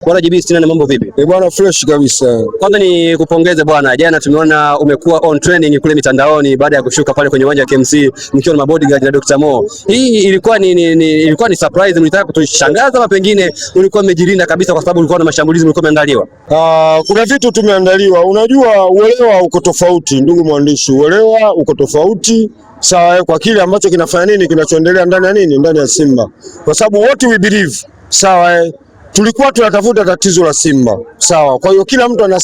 Bwana JB 64 mambo vipi? Bwana fresh kabisa. Kwanza ni kupongeze bwana. Jana tumeona umekuwa on training kule mitandaoni baada ya kushuka pale kwenye uwanja wa KMC mkiwa na mabodyguard na Dr. Mo. Hii ilikuwa ni surprise, mlitaka kutushangaza ama pengine ulikuwa umejilinda kabisa kwa sababu ulikuwa na mashambulizi mlikuwa umeandaliwa? Kuna vitu tumeandaliwa. Unajua uelewa uko tofauti ndugu mwandishi. Uelewa uko tofauti. Sawa, kwa kile ambacho kinafanya nini kinachoendelea ndani ya nini ndani ya Simba. Kwa sababu what we believe. Sawa, tulikuwa tunatafuta tatizo la Simba. Sawa. Kwa hiyo kila mtu ana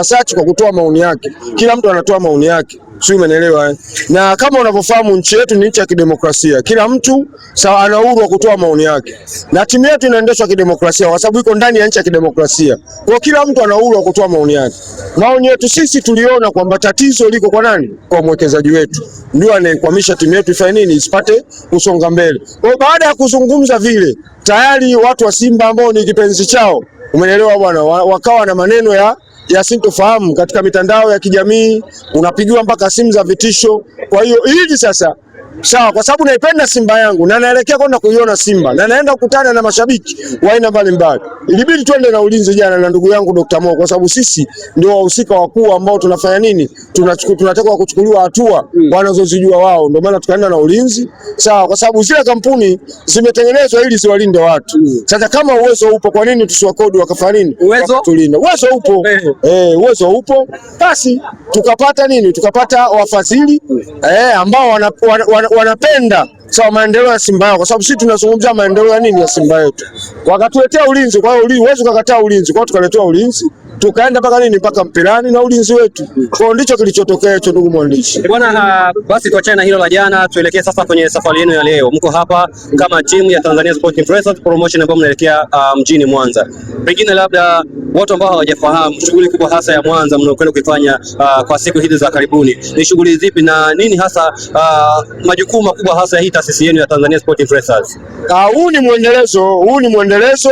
search kwa kutoa maoni yake. Kila mtu anatoa maoni yake. Sio, umeelewa? Na kama unavyofahamu nchi yetu ni nchi ya kidemokrasia. Kila mtu sawa ana uhuru wa kutoa maoni yake. Na timu yetu inaendeshwa kidemokrasia kwa sababu iko ndani ya nchi ya kidemokrasia. Kwa kila mtu ana uhuru wa kutoa maoni yake. Maoni yetu sisi tuliona kwamba tatizo liko kwa nani? Kwa mwekezaji wetu. Ndio anayekwamisha timu yetu ifanye nini? Isipate kusonga mbele. Kwa baada ya kuzungumza vile, tayari watu wa Simba ambao ni kipenzi chao, umeelewa bwana, wakawa na maneno ya sintofahamu katika mitandao ya kijamii, unapigiwa mpaka simu za vitisho. Kwa hiyo hili sasa sawa, kwa sababu naipenda Simba yangu na naelekea kwenda kuiona Simba na naenda kukutana na mashabiki wa aina mbalimbali, ilibidi twende na ulinzi jana na ndugu yangu Dr. Mo, kwa sababu sisi ndio wahusika wakuu ambao tunafanya nini, tunataka kuchukuliwa hatua wanazozijua wao. Ndio maana tukaenda na ulinzi sawa, kwa sababu zile kampuni zimetengenezwa ili ziwalinde watu. Sasa kama uwezo upo, kwa nini tusiwakodi wakafanya nini? Tulinda. Uwezo upo. Uwezo upo. Basi tukapata nini? Tukapata wafadhili ambao wanapenda sawa maendeleo ya Simba yao, kwa sababu sisi tunazungumzia maendeleo ya nini ya Simba yetu. Wakatuletea ulinzi, kwa hiyo uwezo ukakataa ulinzi, kwa hiyo tukaletea ulinzi, tukaenda mpaka nini, mpaka mpirani na ulinzi wetu. Kwa hiyo ndicho kilichotokea hicho, ndugu mwandishi. Bwana, basi tuachane na hilo la jana, tuelekee sasa kwenye safari yenu ya leo. Mko hapa kama timu ya Tanzania Sports Influencers Promotion ambayo mnaelekea mjini Mwanza. Pengine labda watu ambao hawajafahamu shughuli kubwa hasa ya Mwanza mnaokwenda kuifanya kwa siku hizi za karibuni, ni shughuli zipi na nini hasa majukumu makubwa hasa ya hii taasisi yenu ya Tanzania Sports Influencers? Huu ni mwendelezo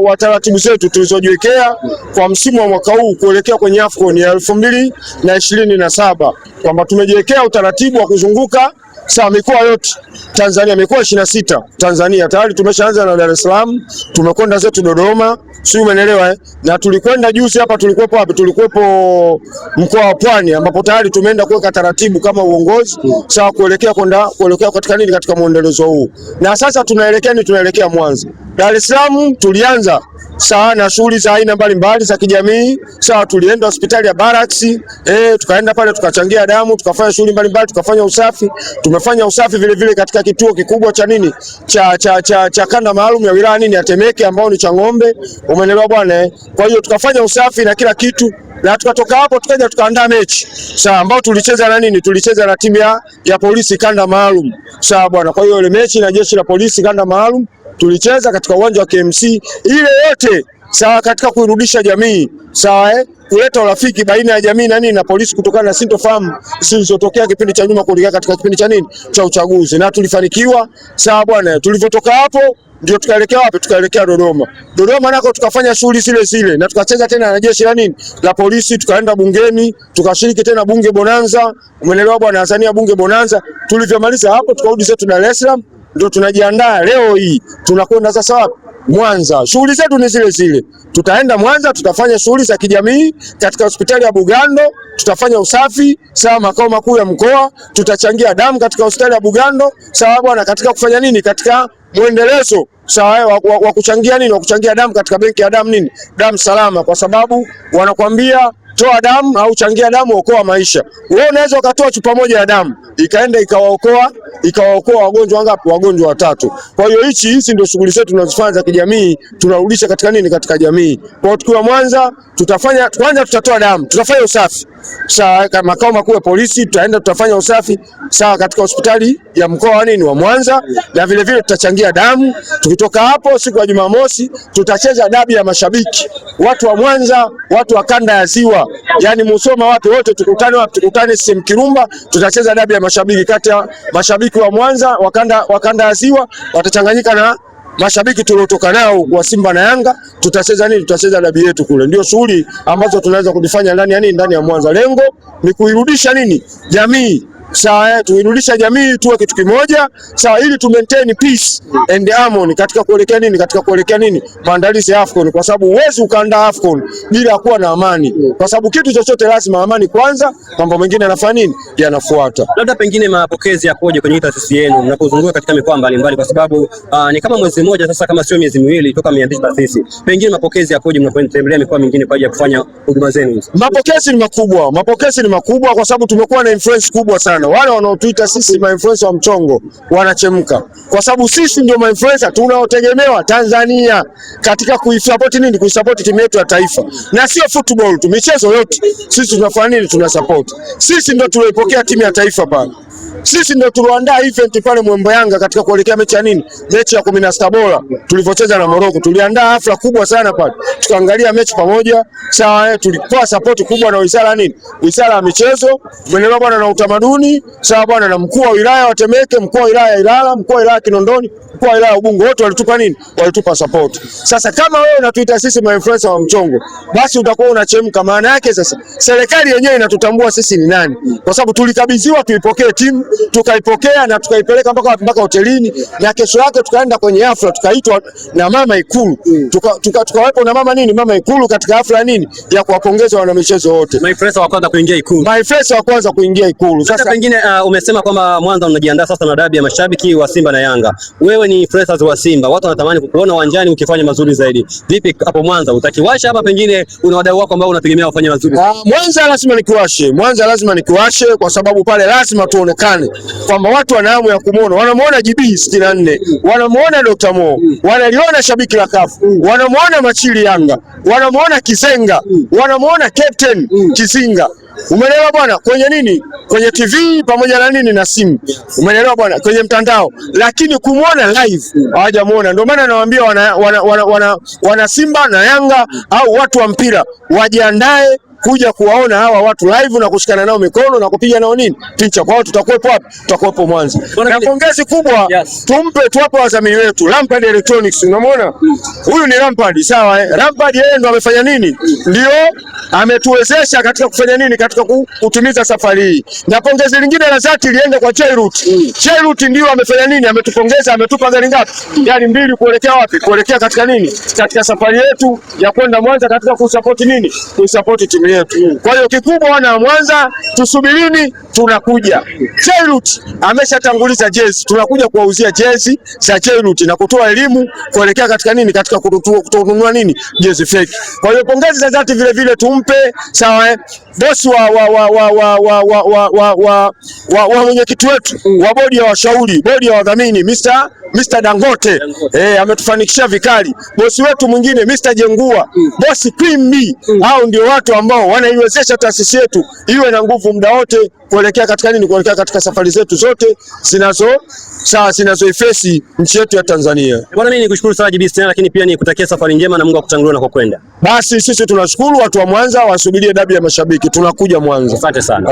wa taratibu zetu tulizojiwekea kwa msimu wa mwaka huu kuelekea kwenye AFCON ya 2027, kwamba tumejiwekea utaratibu wa kuzunguka sawa mikoa yote Tanzania, mikoa 26 Tanzania. Tayari tumeshaanza na Dar es Salaam, tumekwenda zetu Dodoma, sio, umeelewa? Na tulikwenda juzi hapa, tulikuwepo wapi? Tulikuwepo mkoa wa Pwani, ambapo tayari tumeenda kuweka taratibu kama uongozi sawa kuelekea katika nini, katika muendelezo huu. Na sasa tunaelekea Mwanza. Dar es Salaam tulianza sawa na shughuli za aina mbalimbali za kijamii sawa, tulienda hospitali ya Barracks, tukaenda pale tukachangia damu, tukafanya shughuli mbalimbali, tukafanya usafi. Tumefanya usafi vile vile katika kituo kikubwa cha nini cha kanda maalum ya wilaya nini ya Temeke ambao ni Chang'ombe, umeelewa bwana. Kwa hiyo tukafanya usafi na kila kitu, na tukatoka hapo tukaja tukaandaa mechi sawa, ambao tulicheza na nini, tulicheza na timu ya polisi kanda maalum sawa bwana. Kwa hiyo ile mechi na jeshi la polisi kanda maalum tulicheza katika uwanja wa KMC, ile yote sawa katika kuirudisha jamii sawa, kuleta urafiki baina ya jamii na nini na polisi, kutokana na sintofahamu zilizotokea kipindi cha nyuma kuelekea katika kipindi cha nini cha uchaguzi, na tulifanikiwa sawa bwana. Tulivyotoka hapo ndio tukaelekea wapi? Tukaelekea Dodoma. Dodoma nako tukafanya shughuli zile na tukacheza tena na jeshi la nini la polisi, tukaenda bungeni tukashiriki tena bunge bonanza, umeelewa bwana, Tanzania bunge bonanza. Tulivyomaliza hapo tukarudi zetu Dar es Salaam, ndio tunajiandaa leo hii tunakwenda sasa wapi? Mwanza. Shughuli zetu ni zile. Tutaenda Mwanza, tutafanya shughuli za kijamii katika hospitali ya Bugando, tutafanya usafi sawa makao makuu ya mkoa, tutachangia damu katika hospitali ya Bugando sawa bwana, katika kufanya nini, katika muendelezo sawa wa kuchangia nini, wa kuchangia damu katika benki ya damu nini, damu salama, kwa sababu wanakuambia toa damu au changia damu, okoa maisha. Wewe unaweza ukatoa chupa moja ya damu ikaenda ikawaokoa wagonjwa wangapi? Wagonjwa 3. Kwa hiyo hizi ndio shughuli zetu tunazofanya za kijamii, tunarudisha katika nini, katika jamii. Kwa hiyo tukiwa Mwanza kwanza tutatoa damu, tutafanya usafi sawa makao makuu ya polisi, tutaenda tutafanya usafi sawa katika hospitali ya mkoa nini wa Mwanza, na vile vile tutachangia damu. Tukitoka hapo siku ya Jumamosi tutacheza dabi ya mashabiki, watu wa Mwanza, watu wa kanda ya Ziwa, yani Musoma, watu wote tukutane sehemu Kirumba, tutacheza dabi ya mashabiki kati ya mashabiki wa Mwanza wa kanda ya Ziwa watachanganyika na mashabiki tuliotoka nao wa Simba na Yanga. Tutacheza nini? Tutacheza dabi yetu kule. Ndio shughuli ambazo tunaweza kudifanya ndani ya Mwanza. Lengo ni kuirudisha nini jamii sawa, tuirudisha jamii tuwe kitu kimoja, sawa, ili tu maintain peace and harmony katika kuelekea nini, maandalizi ya AFCON, kwa sababu huwezi ukaandaa AFCON bila kuwa na amani, kwa sababu kitu chochote lazima amani kwanza, mambo mengine yanafanya nini, yanafuata. Labda pengine mapokezi yakoje kwenye taasisi yenu mnapozunguka katika mikoa mbalimbali, kwa sababu ni kama mwezi mmoja sasa, kama sio miezi miwili toka mmeanzisha taasisi, pengine mapokezi yakoje mnapotembelea mikoa mingine kwa ajili ya kufanya huduma zenu? Mapokezi ni makubwa kwa sababu tumekuwa na influence kubwa sana. Wale wanaotuita sisi ma-influencer wa mchongo wanachemka, kwa sababu sisi ndio ma-influencer tunaotegemewa Tanzania katika kuisupport timu yetu ya taifa, na sio football tu, michezo yote sisi tunafanya nini, tunasupport. Sisi ndio tulipokea timu ya taifa pale, sisi ndio tuliandaa event pale Mwembe Yanga katika kuelekea mechi ya mechi ya 16 bora tulivyocheza na Morocco. Tuliandaa hafla kubwa sana pale, tukaangalia mechi pamoja, sawa, tulikuwa support kubwa na wizara ya michezo, umeelewa bwana, na utamaduni, sawa bwana, na mkuu wa wilaya wa Temeke, mkuu wa wilaya ya Ilala, mkuu wa wilaya Kinondoni, mkuu wa wilaya ya Ubungo, wote walitupa support. Sasa kama wewe unatuita sisi ma-influencer wa mchongo, basi utakuwa unachemka. Maana yake sasa serikali yenyewe inatutambua sisi ni nani, kwa sababu tulikabidhiwa tuipokee timu, tukaipokea na tukaipeleka mpaka hotelini, na kesho yake tukaenda kwenye hafla, tukaitwa na mama Ikulu, tukawepo na mama Ikulu katika hafla ya kuwapongeza wana michezo wote. Ma-influencer wa kwanza kuingia Ikulu. Sasa pengine umesema kwamba Mwanza unajiandaa sasa na dabi ya mashabiki wa Simba na Yanga. Wewe ni influencers wa Simba, watu wanatamani kukuona uwanjani ukifanya mazuri zaidi. Vipi hapo Mwanza, utakiwasha hapa? Pengine una wadau wako ambao unategemea wafanye mazuri? Mwanza lazima nikiwashe, kwa sababu pale lazima tuonekane kwamba watu wana hamu ya kumuona. Wanamuona JB 64, wanamuona Dr. Mo, wanaliona shabiki la CAF, wanamuona Machili Yanga, wanamuona Kisenga, wanamuona Captain Kisinga. Umeelewa bwana, kwenye TV pamoja na simu, umeelewa bwana, kwenye mtandao, lakini kumuona live hawajamuona. Ndio maana nawaambia wana Simba na Yanga au watu wa mpira wajiandae kuja kuwaona hawa watu live na kushikana nao mikono na kupiga nao picha. Kwa hiyo tutakuwepo wapi? Tutakuwepo Mwanza. Na pongezi kubwa tuwape wadhamini wetu Lampard Electronics. Unamwona huyu ni Lampard, sawa, Lampard yeye ndo amefanya ndio ametuwezesha katika kufanya katika kutimiza safari hii. Na pongezi lingine la dhati liende kwa Cheirut ndio amefanya ametupongeza, ametupa gari ngapi? Gari 2 kuelekea wapi? Kuelekea katika katika safari yetu ya kwenda Mwanza katika kusupport timu yetu. Kwa hiyo kikubwa wana Mwanza, tusubirini, tunakuja. Cheirut ameshatanguliza jezi, tunakuja kuwauzia jezi za Cheirut na kutoa elimu kuelekea katika katika kutununua jezi fake. Kwa hiyo pongezi za dhati vile tumpe, sawa, bosi wa mwenyekiti wetu wa bodi ya washauri, bodi ya wadhamini, Mr. Dangote, ametufanikishia vikali. Bosi wetu mwingine Mr. Jengua, bosi Queen B, hao ndio watu ambao wanaiwezesha taasisi yetu iwe na nguvu muda wote kuelekea katika safari zetu zote zinazoifesi nchi yetu ya Tanzania. Bwana, mimi nikushukuru sana JB, lakini pia nikutakia safari njema na Mungu akutangulie na kwenda. Basi sisi tunashukuru, watu wa Mwanza wasubirie dabi ya mashabiki, tunakuja Mwanza. Asante sana.